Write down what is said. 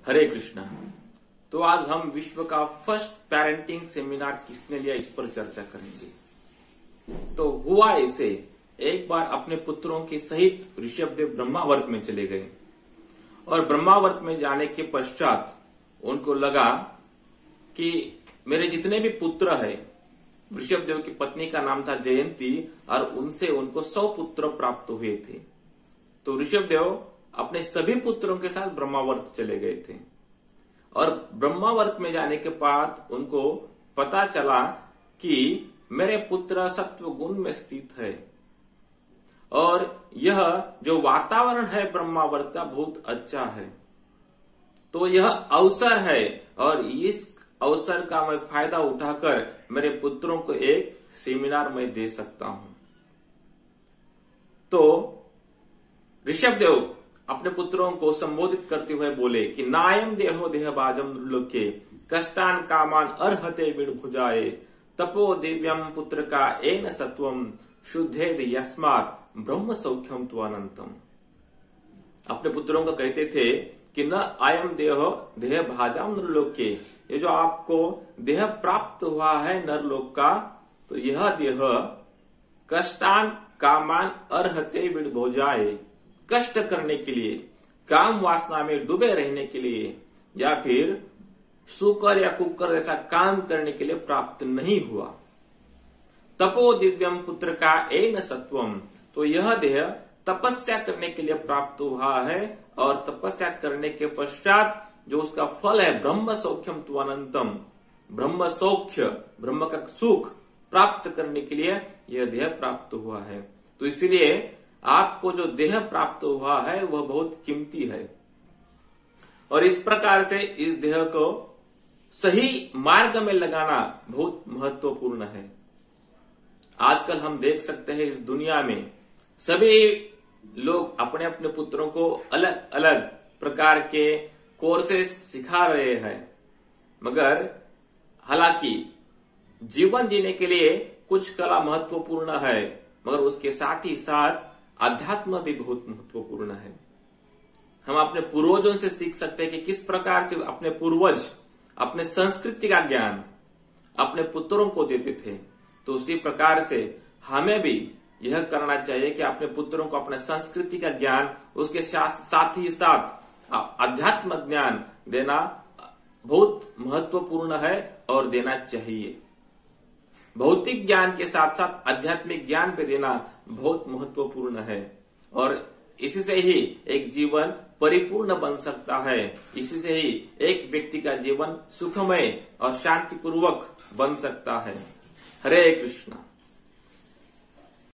हरे कृष्णा। तो आज हम विश्व का फर्स्ट पेरेंटिंग सेमिनार किसने लिया इस पर चर्चा करेंगे। तो हुआ ऐसे, एक बार अपने पुत्रों के सहित ऋषभदेव ब्रह्मावर्त में चले गए और ब्रह्मावर्त में जाने के पश्चात उनको लगा कि मेरे जितने भी पुत्र है, ऋषभदेव की पत्नी का नाम था जयंती और उनसे उनको 100 पुत्र प्राप्त हुए थे। तो ऋषभदेव अपने सभी पुत्रों के साथ ब्रह्मावर्त चले गए थे और ब्रह्मावर्त में जाने के बाद उनको पता चला कि मेरे पुत्र सत्व गुण में स्थित है और यह जो वातावरण है ब्रह्मावर्त का बहुत अच्छा है। तो यह अवसर है और इस अवसर का मैं फायदा उठाकर मेरे पुत्रों को एक सेमिनार में दे सकता हूं। तो ऋषभदेव अपने पुत्रों को संबोधित करते हुए बोले कि नायम देहो देह बाजम लोके कष्टान कामान अर्हते विड़भुजाए तपो दिव्यम पुत्र का एन सत्वम शुद्धेद यस्मात् ब्रह्म सौख्यम तो अनंतम। अपने पुत्रों को कहते थे कि न आयम देह भाजाम नरलोके, ये जो आपको देह प्राप्त हुआ है नरलोक का, तो यह देह कष्टान कामान अर्हते विड़भुजाए, कष्ट करने के लिए, काम वासना में डूबे रहने के लिए या फिर सुकर या कुकर ऐसा काम करने के लिए प्राप्त नहीं हुआ। तपो दिव्यम पुत्र का एन सत्वम, तो यह देह तपस्या करने के लिए प्राप्त हुआ है और तपस्या करने के पश्चात जो उसका फल है ब्रह्म सौख्यम तु अनंतम, ब्रह्म सौख्य, ब्रह्म का सुख प्राप्त करने के लिए यह देह प्राप्त हुआ है। तो इसलिए आपको जो देह प्राप्त हुआ है वह बहुत कीमती है और इस प्रकार से इस देह को सही मार्ग में लगाना बहुत महत्वपूर्ण है। आजकल हम देख सकते हैं इस दुनिया में सभी लोग अपने अपने पुत्रों को अलग अलग प्रकार के कोर्सेस सिखा रहे हैं, मगर हालांकि जीवन जीने के लिए कुछ कला महत्वपूर्ण है, मगर उसके साथ ही साथ अध्यात्म भी बहुत महत्वपूर्ण है। हम अपने पूर्वजों से सीख सकते हैं कि किस प्रकार से अपने पूर्वज अपने संस्कृति का ज्ञान अपने पुत्रों को देते थे, तो उसी प्रकार से हमें भी यह करना चाहिए कि अपने पुत्रों को अपने संस्कृति का ज्ञान, उसके साथ ही साथ अध्यात्म ज्ञान देना बहुत महत्वपूर्ण है और देना चाहिए। भौतिक ज्ञान के साथ साथ आध्यात्मिक ज्ञान पे देना बहुत महत्वपूर्ण है और इसी से ही एक जीवन परिपूर्ण बन सकता है, इसी से ही एक व्यक्ति का जीवन सुखमय और शांतिपूर्वक बन सकता है। हरे कृष्णा।